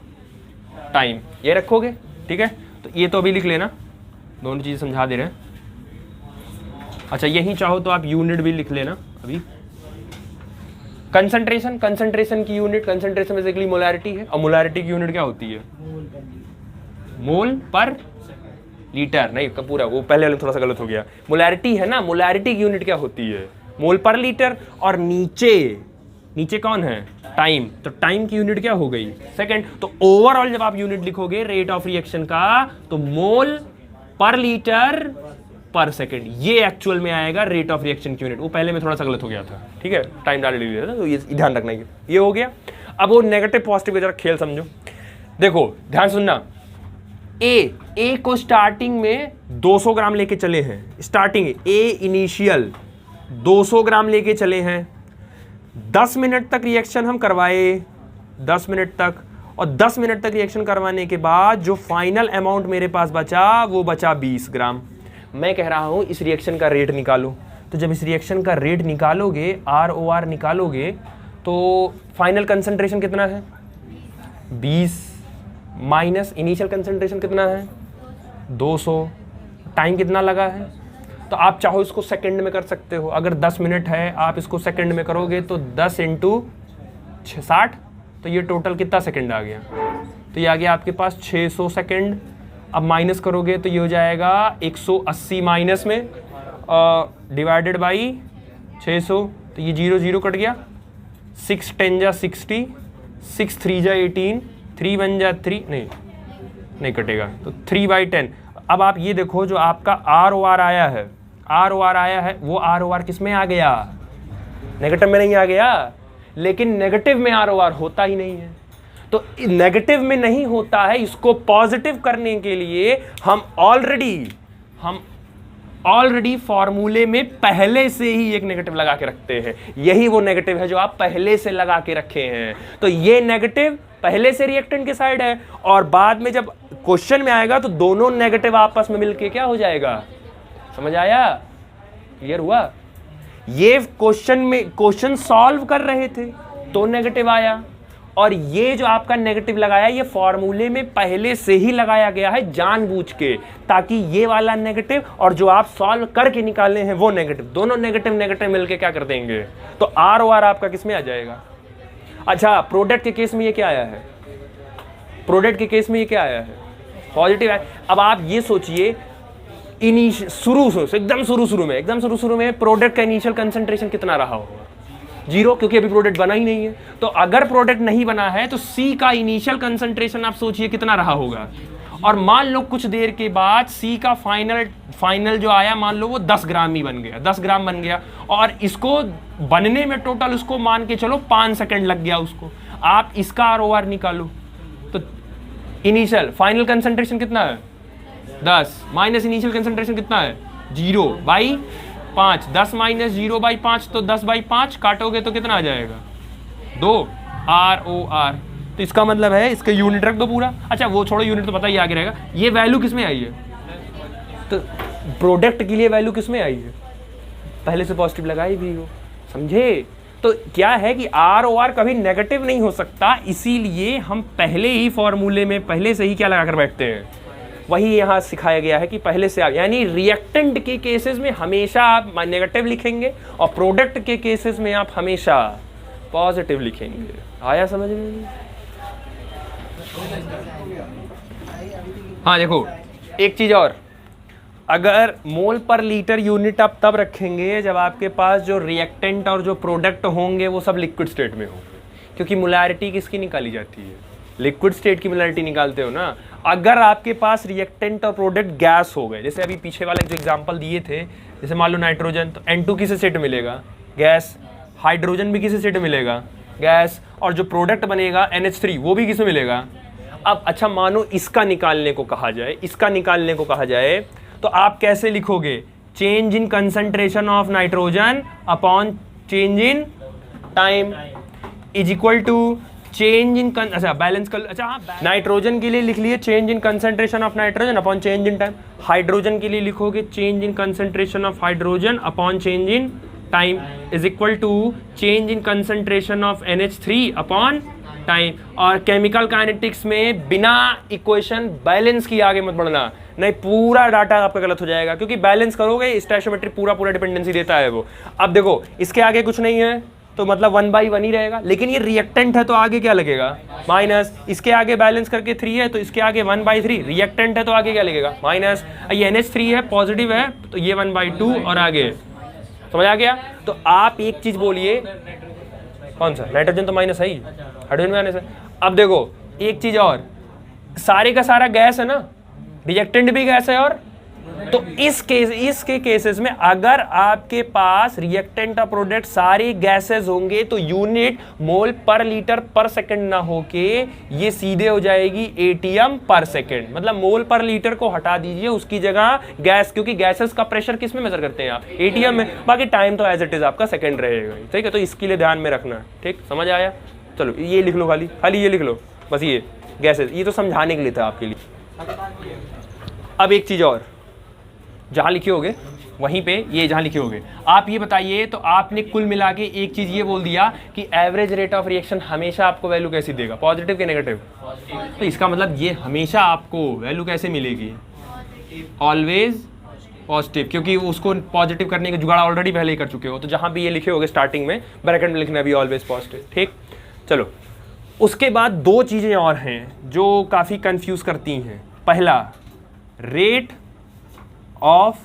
time, ये रखोगे, ठीक है। तो ये तो अभी लिख लेना, दोनों चीज़ समझा दे रहे हैं। अच्छा, यही चाहो तो आप यूनिट भी लिख लेना अभी। कंसंट्रेशन की यूनिट, कंसंट्रेशन बेसिकली मोलैरिटी है, और मोलैरिटी की यूनिट क्या होती है, मोल पर लीटर, नहीं पूरा, वो पहले वाले थोड़ा सा गलत हो गया। मोलैरिटी है ना, मोलैरिटी की यूनिट क्या होती है, मोल पर लीटर। और नीचे कौन है, टाइम, तो टाइम की यूनिट क्या हो गई, सेकंड। तो ओवरऑल जब आप यूनिट लिखोगे रेट ऑफ रिएक्शन का, तो मोल पर लीटर पर सेकंड, ये एक्चुअल में आएगा रेट ऑफ रिएक्शन की यूनिट। वो पहले में थोड़ा सा गलत हो गया था, ठीक है, टाइम डाल लिया था, तो ये ध्यान रखना, ये हो गया। अब वो नेगेटिव पॉजिटिव का जरा खेल समझो। देखो ध्यान सुनना, ए को स्टार्टिंग में 200 ग्राम लेके चले हैं, स्टार्टिंग ए इनिशियल 200 ग्राम लेके चले हैं, 10 मिनट तक रिएक्शन हम करवाए, 10 मिनट तक, और 10 मिनट तक रिएक्शन करवाने के बाद जो फाइनल अमाउंट मेरे पास बचा वो बचा 20 ग्राम। मैं कह रहा हूं इस रिएक्शन का रेट निकालो। तो जब इस रिएक्शन का रेट निकालोगे, ROR निकालोगे, तो फाइनल कंसंट्रेशन कितना है 20 माइनस इनिशियल कंसंट्रेशन कितना है 200, टाइम कितना लगा है। तो आप चाहो इसको सेकंड में कर सकते हो, अगर 10 मिनट है आप इसको सेकंड में करोगे तो 10 × 60, तो ये टोटल कितना सेकंड आ गया, तो ये आ गया आपके पास 600 सेकंड। अब माइनस करोगे तो ये हो जाएगा 180 माइनस में डिवाइडेड बाई 600, तो ये 0 0 कट गया, 6 10 जा 60, 6 3 जा 18, 3 1 जा 3, नहीं कटेगा, तो 3/10। अब आप ये देखो, जो आपका ROR आया है, वो ROR किस में आ गया, नेगेटिव में नहीं आ गया, लेकिन नेगेटिव में ROR होता ही नहीं है। तो नेगेटिव में नहीं होता है, इसको पॉजिटिव करने के लिए हम ऑलरेडी फॉर्मूले में पहले से ही एक नेगेटिव लगा के रखते हैं। यही वो नेगेटिव है जो आप पहले से लगा के रखे हैं। तो ये नेगेटिव पहले से रिएक्टेंट के साइड है, और बाद में जब क्वेश्चन में आएगा तो दोनों नेगेटिव आपस में मिलके क्या हो जाएगा, समझ आया, क्लियर हुआ। ये क्वेश्चन सॉल्व कर रहे थे तो नेगेटिव आया, और ये जो आपका नेगेटिव लगाया ये फॉर्मूले में पहले से ही लगाया गया है जानबूझ के, ताकि ये वाला नेगेटिव और जो आप सॉल्व करके निकाले हैं वो नेगेटिव, दोनों नेगेटिव मिलके क्या कर देंगे, तो ROR आपका किस में आ जाएगा। अच्छा, प्रोडक्ट के केस में ये क्या आया है, पॉजिटिव है। अब आप ये सोचिए, एकदम शुरू में प्रोडक्ट का इनिशियल कंसंट्रेशन कितना रहा होगा, 0, क्योंकि अभी प्रोडक्ट बना ही नहीं है। तो अगर प्रोडक्ट नहीं बना है तो C का इनिशियल कंसंट्रेशन आप सोचिए कितना रहा होगा, और मान लो कुछ देर के बाद C का फाइनल जो आया, मान लो वो 10 ग्राम ही बन गया, 10 ग्राम बन गया, और इसको बनने में टोटल उसको मान के चलो 5 सेकंड लग गया उसको। आप इसका ROR निकालो, तो इनिशियल फाइनल कंसंट्रेशन कितना है 10 माइनस इनिशियल कंसंट्रेशन कितना है 0 बाई 5, 10 माइनस 0/5 तो 10/5, काटोगे तो कितना आ जाएगा 2, ROR। तो इसका मतलब है इसका यूनिट रख दो पूरा। अच्छा वो छोड़ो, यूनिट तो पता ही आगे रहेगा। ये वैल्यू किस में आई है, तो प्रोडक्ट के लिए वैल्यू किस में आई है, पहले से पॉजिटिव लगाई भी हो, समझे। तो क्या है कि ROR कभी नेगेटिव नहीं हो सकता, इसीलिए हम पहले ही फॉर्मूले में पहले से ही क्या लगा कर बैठते हैं, वही यहाँ सिखाया गया है कि पहले से आप, यानी रिएक्टेंट के केसेस में हमेशा आप नेगेटिव लिखेंगे और प्रोडक्ट के केसेस में आप हमेशा पॉजिटिव लिखेंगे। आया समझ में? हाँ देखो एक चीज और, अगर मोल पर लीटर यूनिट आप तब रखेंगे जब आपके पास जो रिएक्टेंट और जो प्रोडक्ट होंगे वो सब लिक्विड स्टेट में हो, क्योंकि मोलैरिटी किसकी निकाली जाती है, लिक्विड स्टेट की मोलैरिटी निकालते हो ना। अगर आपके पास रिएक्टेंट और प्रोडक्ट गैस हो गए, जैसे अभी पीछे वाले जो एग्जांपल दिए थे, जैसे मान लो नाइट्रोजन, तो N2 किस स्टेट में मिलेगा, गैस। हाइड्रोजन भी किस स्टेट में मिलेगा, गैस। और जो प्रोडक्ट बनेगा NH3 वो भी किस में मिलेगा। अब अच्छा मानो इसका निकालने को कहा जाए, इसका निकालने को कहा जाए तो आप कैसे लिखोगे, change in concentration of nitrogen upon change in time is equal to change in, अच्छा बैलेंस कर, अच्छा हाँ, नाइट्रोजन के लिए लिख लिए change in concentration of nitrogen upon change in time. Hydrogen के लिए लिखोगे change in concentration of hydrogen upon change in time is equal to change in concentration of NH3 upon time. और केमिकल काइनेटिक्स में बिना equation balance की आगे मत बढ़ना, नहीं पूरा डाटा आपका गलत हो जाएगा, क्योंकि बैलेंस करोगे स्टोइचियोमेट्री पूरा डिपेंडेंसी देता है वो। अब देखो इसके आगे कुछ नहीं है तो मतलब 1/1 ही रहेगा, लेकिन ये रिएक्टेंट है तो आगे क्या लगेगा माइनस, इसके आगे बैलेंस करके 3 है तो इसके आगे 1/3, रिएक्टेंट है तो आगे क्या लगेगा माइनस, ये NH3 है पॉजिटिव है तो ये 1/2 और आगे, समझ आ गया। तो आप एक चीज बोलिए, कौन सा, नाइट्रोजन तो माइनस है ही, हाइड्रोजन माइनस है। अब देखो एक चीज और, सारे का सारा गैस है ना, रिएक्टेंट भी गैस है, और तो इसके केसेस में अगर आपके पास रिएक्टेंट और प्रोडक्ट सारे गैसेस होंगे तो यूनिट मोल पर लीटर पर सेकंड ना होके ये सीधे हो जाएगी ATM पर सेकंड। मतलब मोल पर लीटर को हटा दीजिए, उसकी जगह गैस, क्योंकि गैसेस का प्रेशर किस में मेजर करते हैं आप, ATM में, बाकी टाइम तो एज इट इज आपका सेकंड रहेगा, ठीक है। तो इसके लिए ध्यान में रखना, ठीक, समझ आया। चलो ये लिख लो, खाली ये लिख लो बस, ये गैसेस, ये तो समझाने के लिए था आपके लिए। अब एक चीज और, जहाँ लिखे होगे वहीं पे ये जहाँ लिखे होगे आप ये बताइए, तो आपने कुल मिला के एक चीज़ ये बोल दिया कि एवरेज रेट ऑफ रिएक्शन हमेशा आपको वैल्यू कैसी देगा, पॉजिटिव के नेगेटिव। तो इसका मतलब ये हमेशा आपको वैल्यू कैसे मिलेगी, ऑलवेज पॉजिटिव, क्योंकि उसको पॉजिटिव करने का जुगाड़ ऑलरेडी पहले ही कर चुके हो। तो जहाँ भी ये लिखे होगे स्टार्टिंग में ब्रैकेट में लिखना भी ऑलवेज पॉजिटिव, ठीक। चलो उसके बाद दो चीज़ें और हैं जो काफ़ी कंफ्यूज करती हैं। पहला, रेट ऑफ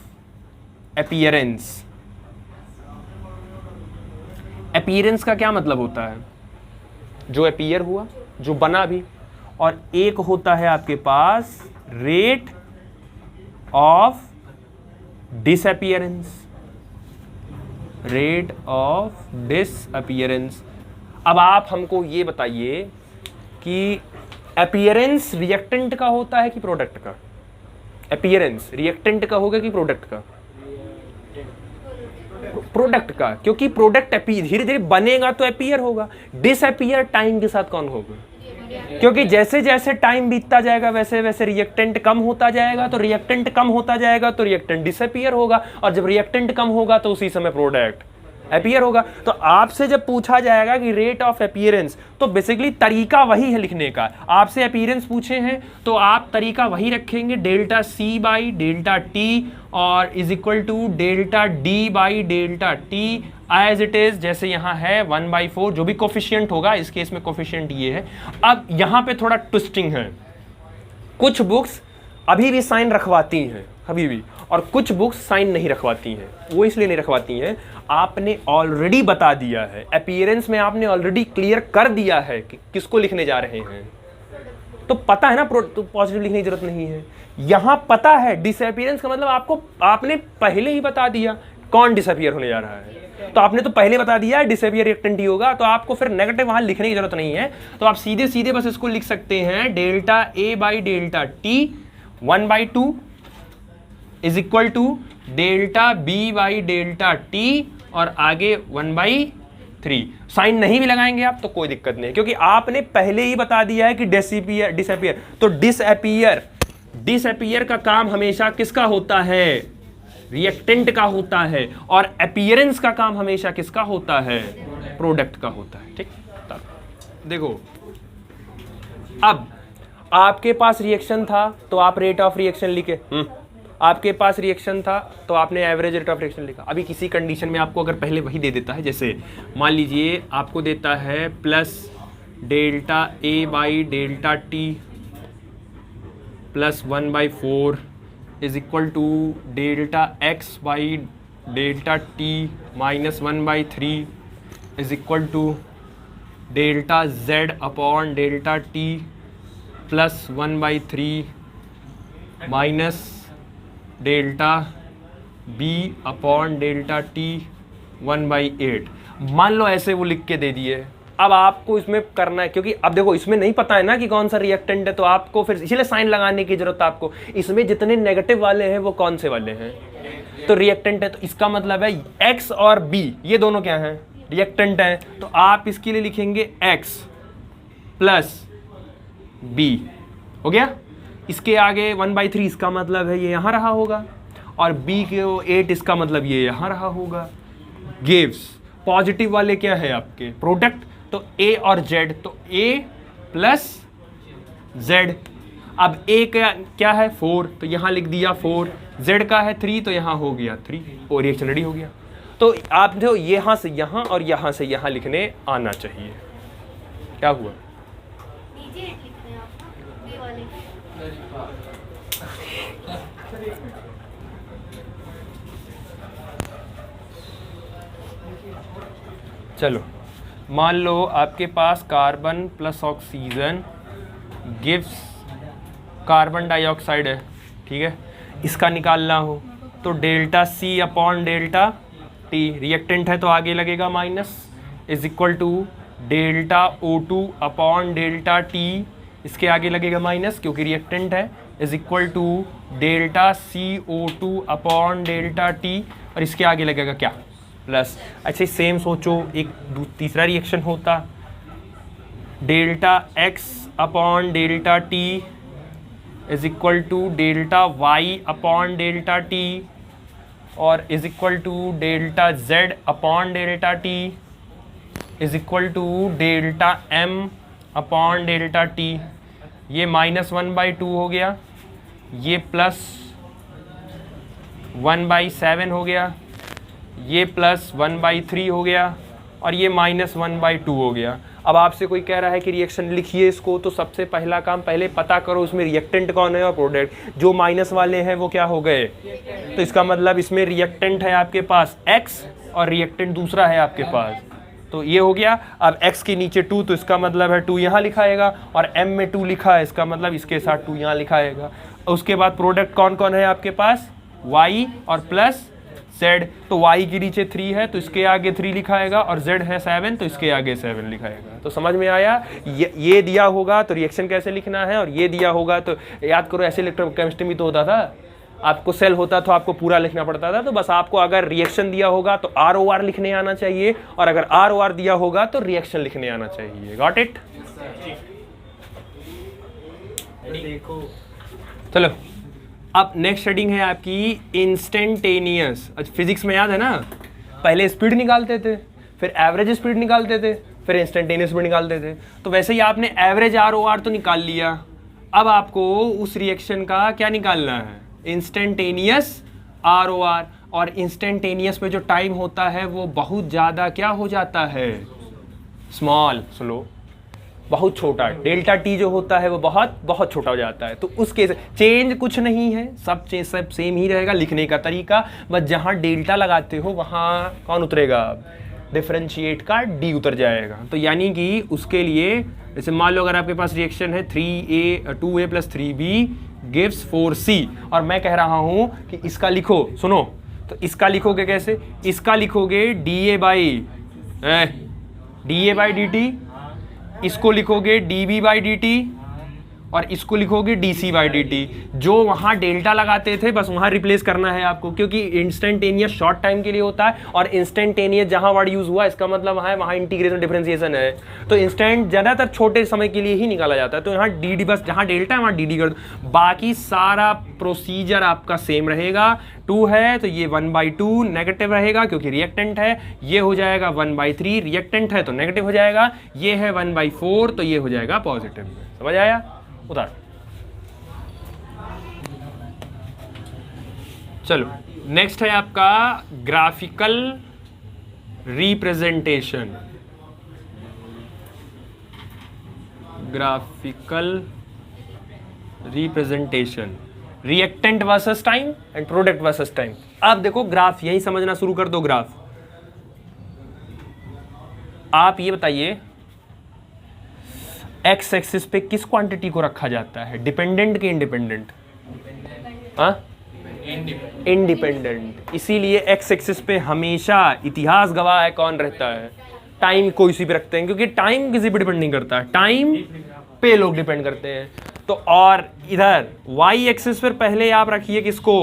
अपीयरेंस। अपीयरेंस का क्या मतलब होता है, जो अपीयर हुआ, जो बना भी, और एक होता है आपके पास rate of disappearance, rate of disappearance. अब आप हमको ये बताइए कि अपीयरेंस रिएक्टेंट का होता है कि प्रोडक्ट का, अपीयरेंस रिएक्टेंट का होगा कि प्रोडक्ट का, प्रोडक्ट का, क्योंकि प्रोडक्ट धीरे धीरे बनेगा तो अपीयर होगा, डिसअपीयर टाइम के साथ कौन होगा, क्योंकि जैसे जैसे टाइम बीतता जाएगा वैसे वैसे रिएक्टेंट कम होता जाएगा, तो रिएक्टेंट कम होता जाएगा तो रिएक्टेंट डिसअपीयर होगा, और जब रिएक्टेंट कम होगा तो उसी समय प्रोडक्ट अपीयर होगा। तो आपसे जब पूछा जाएगा कि रेट ऑफ अपीयरेंस, तो बेसिकली तरीका वही है लिखने का। आपसे अपीयरेंस पूछे हैं तो आप तरीका वही रखेंगे, delta C by delta T और is equal to delta D by delta T as it is, जैसे यहाँ है 1/4, जो भी कोफिशिएंट होगा, इस केस में कोफिशिएंट ये है। अब यहाँ पे थोड़ा ट्विस्टिंग है, कुछ बुक्स अभी भी साइन रखवाती हैं, अभी भी, और कुछ बुक्स साइन नहीं रखवाती हैं। वो इसलिए नहीं रखवाती हैं, आपने ऑलरेडी बता दिया है, अपीयरेंस में आपने ऑलरेडी क्लियर कर दिया है कि किसको लिखने जा रहे हैं, तो पता है ना, तो पॉजिटिव लिखने की जरूरत नहीं है। यहां पता है डिसअपीयरेंस का मतलब आपने पहले ही बता दिया कौन डिसअपीयर होने जा रहा है, तो आपने तो पहले बता दिया डिसअपीयर रिएक्टेंट ही होगा, तो आपको फिर नेगेटिव वहां लिखने की जरूरत नहीं है। तो आप सीधे सीधे बस इसको लिख सकते हैं, delta A by delta T 1/2 is equal to delta B by delta T और आगे 1/3। साइन नहीं भी लगाएंगे आप तो कोई दिक्कत नहीं, क्योंकि आपने पहले ही बता दिया है कि डिसअपियर। तो डिसअपियर का काम हमेशा किसका होता है? रिएक्टेंट का होता है। और अपीयरेंस का काम हमेशा किसका होता है? प्रोडक्ट का होता है। ठीक, देखो अब आपके पास रिएक्शन था तो आप रेट ऑफ रिएक्शन लिखे, आपके पास रिएक्शन था तो आपने एवरेज रेट ऑफ रिएक्शन लिखा। अभी किसी कंडीशन में आपको अगर पहले वही दे देता है, जैसे मान लीजिए आपको देता है plus delta A by delta T plus 1/4 is equal to delta X by delta T minus 1/3 is equal to delta Z upon delta T plus 1/3 minus delta B upon delta T 1/8। मान लो ऐसे वो लिख के दे दिए। अब आपको इसमें करना है, क्योंकि अब देखो इसमें नहीं पता है ना कि कौन सा रिएक्टेंट है, तो आपको फिर इसलिए साइन लगाने की जरूरत है आपको। इसमें जितने नेगेटिव वाले हैं वो कौन से वाले हैं? तो रिएक्टेंट है, तो इसका मतलब है एक्स और बी ये दोनों क्या हैं? रिएक्टेंट है। तो आप इसके लिए लिखेंगे एक्स प्लस बी, हो गया। इसके आगे 1/3 इसका मतलब है ये यहाँ रहा होगा, और b के 8 इसका मतलब ये यहाँ रहा होगा। गिव्स पॉजिटिव वाले क्या है आपके? प्रोडक्ट। तो a और z, तो a प्लस z। अब a क्या है? 4, तो यहाँ लिख दिया 4। z का है 3, तो यहाँ हो गया 3 और रिएक्शन रेडी हो गया। तो आप जो यहाँ से यहाँ और यहाँ से यहाँ लिखने आना चाहिए। क्या हुआ? चलो मान लो आपके पास carbon plus oxygen gives carbon dioxide है, ठीक है। इसका निकालना हो तो delta C upon delta T, reactant है तो आगे लगेगा minus, is equal to delta O2 upon delta T, इसके आगे लगेगा माइनस क्योंकि रिएक्टेंट है, is equal to delta CO2 upon delta T, और इसके आगे लगेगा क्या? प्लस। अच्छा सेम सोचो, एक तीसरा रिएक्शन होता delta X upon delta T is equal to delta Y upon delta T, और is equal to delta Z upon delta T is equal to delta M upon delta T. ये -1/2 हो गया, ये plus 1/7 हो गया, ये plus 1/3 हो गया, और ये -1/2 हो गया। अब आपसे कोई कह रहा है कि रिएक्शन लिखिए इसको, तो सबसे पहला काम पहले पता करो उसमें रिएक्टेंट कौन है और प्रोडक्ट। जो माइनस वाले हैं वो क्या हो गए? तो इसका मतलब इसमें रिएक्टेंट है आपके पास x और रिएक्टेंट दूसरा है आपके पास, तो ये हो गया। अब x के नीचे 2, तो इसका मतलब है 2 यहाँ लिखाएगा, और m में 2 लिखा है, इसका मतलब इसके साथ 2 यहाँ लिखाएगा। उसके बाद प्रोडक्ट कौन कौन है आपके पास? y और प्लस z, तो y के नीचे 3 है तो इसके आगे 3 लिखाएगा, और z है 7 तो इसके आगे 7 लिखाएगा। तो समझ में आया? ये दिया होगा तो रिएक्शन कैसे लिखना है, और ये दिया होगा तो याद करो, ऐसे इलेक्ट्रोकेमिस्ट्री में तो होता था, आपको सेल होता तो आपको पूरा लिखना पड़ता था। तो बस आपको अगर रिएक्शन दिया होगा तो ROR लिखने आना चाहिए, और अगर ROR दिया होगा तो रिएक्शन लिखने आना चाहिए। Got it? चलो अब नेक्स्ट हेडिंग है आपकी इंस्टेंटेनियस। अच्छा फिजिक्स में याद है ना, पहले स्पीड निकालते थे, फिर एवरेज स्पीड निकालते थे, फिर इंस्टेंटेनियस स्पीड निकालते थे। तो वैसे ही आपने एवरेज ROR तो निकाल लिया, अब आपको उस रिएक्शन का क्या निकालना है? Instantaneous ROR। और इंस्टेंटेनियस में जो टाइम होता है वो बहुत ज़्यादा क्या हो जाता है? स्मॉल, स्लो, बहुत छोटा। डेल्टा टी जो होता है वो बहुत बहुत छोटा हो जाता है। तो उस केस चेंज कुछ नहीं है, सब सेम ही रहेगा लिखने का तरीका, बस जहाँ डेल्टा लगाते हो वहाँ कौन उतरेगा? डिफरेंशिएट का डी उतर जाएगा। तो यानी कि उसके लिए जैसे मान लो अगर आपके पास रिएक्शन है 2a + 3b गिव्स 4c, और मैं कह रहा हूँ कि इसका लिखो, सुनो, तो इसका लिखोगे कैसे? इसका लिखोगे da/dt, इसको लिखोगे dB/dt, और इसको लिखोगे dc/dt। जो वहाँ डेल्टा लगाते थे बस वहाँ रिप्लेस करना है आपको, क्योंकि इंस्टेंटेनियस शॉर्ट टाइम के लिए होता है और इंस्टेंटेनियस जहाँ वर्ड यूज हुआ इसका मतलब है वहाँ इंटीग्रेशन डिफरेंशिएशन है। तो इंस्टेंट ज़्यादातर छोटे समय के लिए ही निकाला जाता है। तो यहाँ dd बस जहाँ डेल्टा है वहाँ dd कर दो, बाकी सारा प्रोसीजर आपका सेम रहेगा। 2 है तो ये 1/2 नेगेटिव रहेगा क्योंकि रिएक्टेंट है, ये हो जाएगा 1/3 रिएक्टेंट है तो नेगेटिव हो जाएगा, ये है 1/4 तो ये हो जाएगा पॉजिटिव में। समझ आया? उतार। चलो नेक्स्ट है आपका graphical representation. Graphical representation, reactant versus time and product versus time. आप देखो ग्राफ यही समझना शुरू कर दो। ग्राफ आप ये बताइए एक्स एक्सिस पे किस क्वांटिटी को रखा जाता है, डिपेंडेंट के इंडिपेंडेंट? इंडिपेंडेंट। इसीलिए एक्स एक्सिस पे हमेशा इतिहास गवाह है कौन रहता है, टाइम को इसी पे रखते हैं, क्योंकि टाइम किसी पे डिपेंड नहीं करता, टाइम पे लोग डिपेंड करते हैं। तो और इधर वाई एक्सिस पर पहले आप रखिए किसको,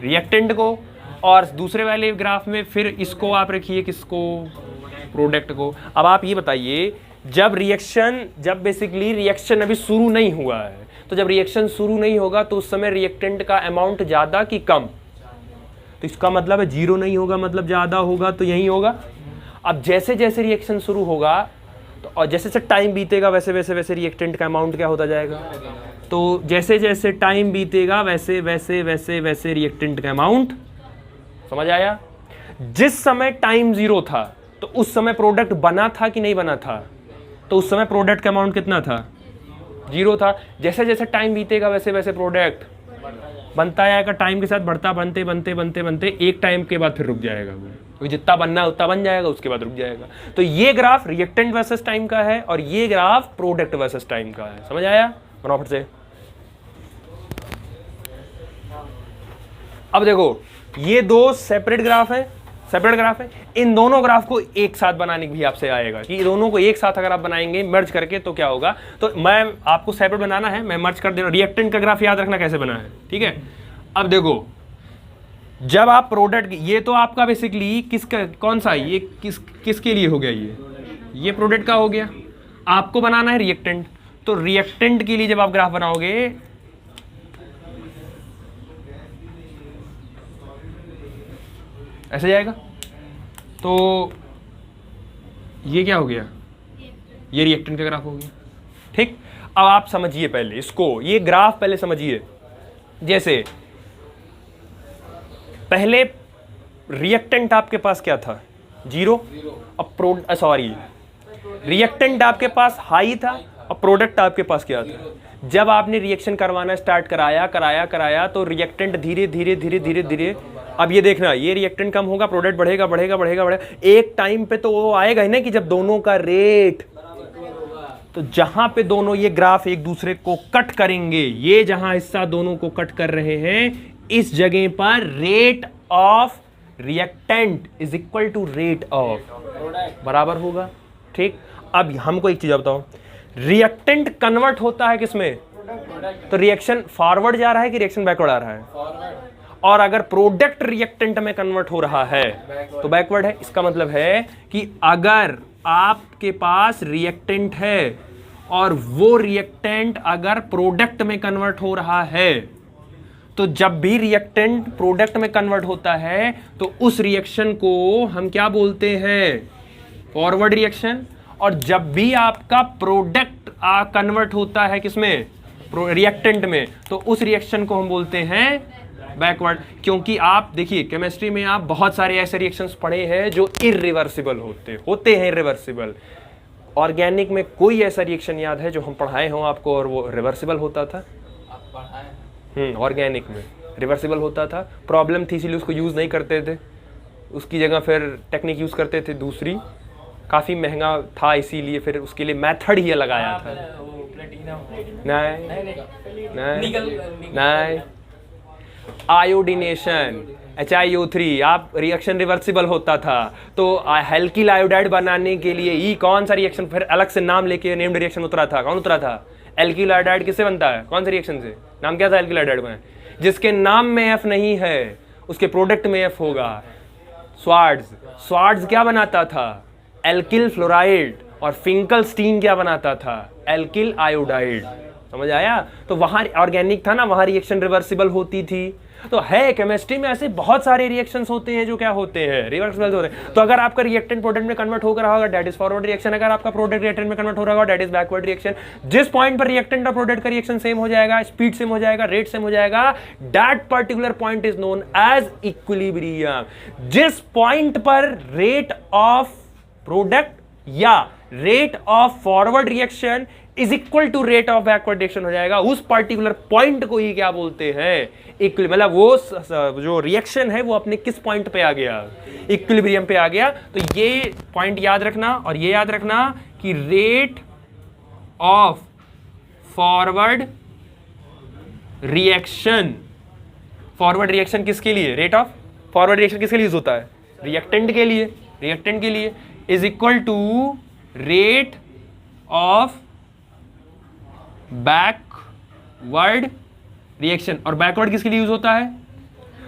रिएक्टेंट को, और दूसरे वाले ग्राफ में फिर इसको आप रखिए किसको, प्रोडक्ट को। अब आप ये बताइए जब बेसिकली रिएक्शन अभी शुरू नहीं हुआ है, तो जब रिएक्शन शुरू नहीं होगा तो उस समय रिएक्टेंट का अमाउंट ज़्यादा कि कम? तो इसका मतलब है 0 नहीं होगा, मतलब ज़्यादा होगा तो यही होगा। अब जैसे जैसे रिएक्शन शुरू होगा तो और जैसे जैसे टाइम बीतेगा वैसे वैसे वैसे रिएक्टेंट का अमाउंट क्या होता जाएगा? तो जैसे जैसे टाइम बीतेगा वैसे वैसे वैसे वैसे रिएक्टेंट का अमाउंट। समझ आया? जिस समय टाइम 0 था तो उस समय प्रोडक्ट बना था कि नहीं बना था? तो उस समय प्रोडक्ट का अमाउंट कितना था? 0 था। जैसे जैसे टाइम बीतेगा वैसे वैसे प्रोडक्ट बनता जाएगा, टाइम के साथ बढ़ता, बनते बनते बनते बनते एक टाइम के बाद फिर रुक जाएगा वो, क्योंकि जितना बनना है उतना बन जाएगा, उसके बाद रुक जाएगा। तो ये ग्राफ रिएक्टेंट वर्सेस टाइम का है और ये ग्राफ प्रोडक्ट वर्सेस टाइम का है। समझ आया? फटाफट से। अब देखो ये 2 सेपरेट ग्राफ है, इन दोनों ग्राफ को एक साथ बनाने की भी आपसे आएगा कि दोनों को एक साथ अगर आप बनाएंगे मर्ज करके तो क्या होगा। तो मैं आपको सेपरेट बनाना है, मैं मर्ज कर दे रहा हूं। रिएक्टेंट का ग्राफ याद रखना कैसे बना है, ठीक है? अब देखो जब आप प्रोडक्ट, ये तो आपका बेसिकली किसका, कौन सा, ये किसके लिए हो गया, ये प्रोडक्ट का हो गया। आपको बनाना है रिएक्टेंट, तो रिएक्टेंट के लिए जब आप ग्राफ बनाओगे ऐसे जाएगा। तो ये क्या हो गया, ये रिएक्टेंट का ग्राफ हो गया, ठीक। अब आप समझिए पहले इसको, ये ग्राफ पहले समझिए। जैसे पहले रिएक्टेंट आपके पास क्या था, 0। अब रिएक्टेंट आपके पास हाई था और प्रोडक्ट आपके पास क्या था। जब आपने रिएक्शन करवाना स्टार्ट कराया तो रिएक्टेंट धीरे धीरे अब ये देखना, ये रिएक्टेंट कम होगा, प्रोडक्ट बढ़ेगा। एक टाइम पे तो वो आएगा ही ना कि जब दोनों का रेट, तो जहां पे दोनों ये ग्राफ एक दूसरे को कट करेंगे, ये जहां हिस्सा दोनों को कट कर रहे हैं, इस जगह पर rate of reactant is equal to rate of बराबर होगा, ठीक। अब हमको एक चीज बताओ, रिएक्टेंट कन्वर्ट होता है किसमें? तो रिएक्शन फॉरवर्ड जा रहा है कि रिएक्शन बैकवर्ड आ रहा है? और अगर प्रोडक्ट रिएक्टेंट में कन्वर्ट हो रहा है तो बैकवर्ड है। इसका मतलब है कि अगर आपके पास रिएक्टेंट है और वो रिएक्टेंट अगर प्रोडक्ट में कन्वर्ट हो रहा है, तो जब भी रिएक्टेंट प्रोडक्ट में कन्वर्ट होता है तो उस रिएक्शन को हम क्या बोलते हैं? Forward reaction. और जब भी आपका प्रोडक्ट कन्वर्ट होता है किसमें? रिएक्टेंट में, तो उस रिएक्शन को हम बोलते हैं बैकवर्ड। क्योंकि आप देखिए केमिस्ट्री में आप बहुत सारे ऐसे रिएक्शंस पढ़े हैं जो इरिवर्सिबल होते हैं इरिवर्सिबल। ऑर्गेनिक में कोई ऐसा रिएक्शन याद है जो हम पढ़ाए हों आपको और वो रिवर्सिबल होता था? ऑर्गेनिक में रिवर्सिबल होता था, प्रॉब्लम थी इसीलिए उसको यूज़ नहीं करते थे, उसकी जगह फिर टेक्निक यूज़ करते थे दूसरी, काफ़ी महंगा था इसीलिए फिर उसके लिए मेथड ही लगाया था। नहीं, आयोडीनेशन HiO3, आप रिएक्शन रिवर्सिबल होता था। तो हेल्किल आयोडाइड बनाने के लिए कौन सा रिएक्शन फिर अलग से नाम लेके नेम्ड रिएक्शन उतरा था? कौन उतरा था? एल्किल आयोडाइड किससे बनता है, कौन से रिएक्शन से, नाम क्या था एल्किल आयोडाइड में, जिसके नाम में एफ नहीं है उसके प्रोडक्ट में एफ होगा। स्वार्ट्ज क्या बनाता था, एल्किल फ्लोराइड, और फिंकलस्टीन क्या बनाता था, एल्किल आयोडाइड। समझ आया? तो वहां ऑर्गेनिक था ना, वहां रिएक्शन रिवर्सिबल होती थी। तो है केमिस्ट्री में ऐसे बहुत सारे रिएक्शंस होते हैं जो क्या होते हैं, रिवर्सिबल होते हैं। तो अगर आपका रिएक्टेंट प्रोडक्ट में कन्वर्ट हो रहा होगा दैट इज फॉरवर्ड रिएक्शन, अगर आपका प्रोडक्ट रिएक्टेंट में कन्वर्ट हो रहा होगा दैट इज बैकवर्ड रिएक्शन। जिस पॉइंट पर रिएक्टेंट और प्रोडक्ट का रिएक्शन सेम हो जाएगा, स्पीड सेम हो जाएगा, रेट सेम हो जाएगा, that particular point is known as equilibrium. जिस पॉइंट पर रेट ऑफ प्रोडक्ट या rate of forward reaction is equal to rate of backward reaction हो जाएगा, उस पर्टिकुलर पॉइंट को ही क्या बोलते हैं, मतलब वो जो रिएक्शन है वो अपने किस पॉइंट पे आ गया, इक्विलिब्रियम पे आ गया। तो ये पॉइंट याद रखना और ये याद रखना कि rate of forward reaction, forward reaction किसके लिए, रेट ऑफ फॉरवर्ड रिएक्शन किसके लिए यूज होता है, रिएक्टेंट के लिए is equal to rate of backward reaction. और बैकवर्ड किसके लिए यूज होता है,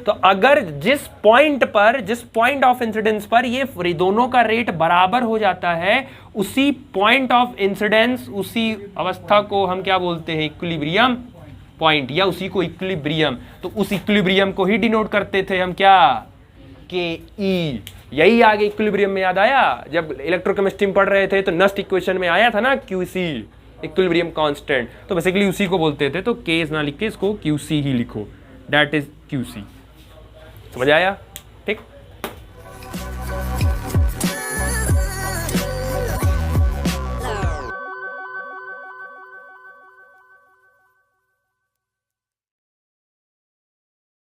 तो अगर जिस पॉइंट ऑफ इंसिडेंस पर ये दोनों का रेट बराबर हो जाता है, उसी पॉइंट ऑफ इंसिडेंस, उसी अवस्था को हम क्या बोलते हैं, इक्विलिब्रियम पॉइंट, या उसी को इक्विलिब्रियम। तो उस इक्विलिब्रियम को ही डिनोट करते थे हम क्या, के ई। यही आगे इक्विलिब्रियम में याद आया, जब इलेक्ट्रोकेमिस्ट्री में पढ़ रहे थे तो नस्ट इक्वेशन में आया था ना क्यूसी, इक्विलिब्रियम कांस्टेंट। तो बेसिकली उसी को बोलते थे, तो केस ना लिख के इसको क्यूसी ही लिखो, दैट इज क्यूसी। समझ आया?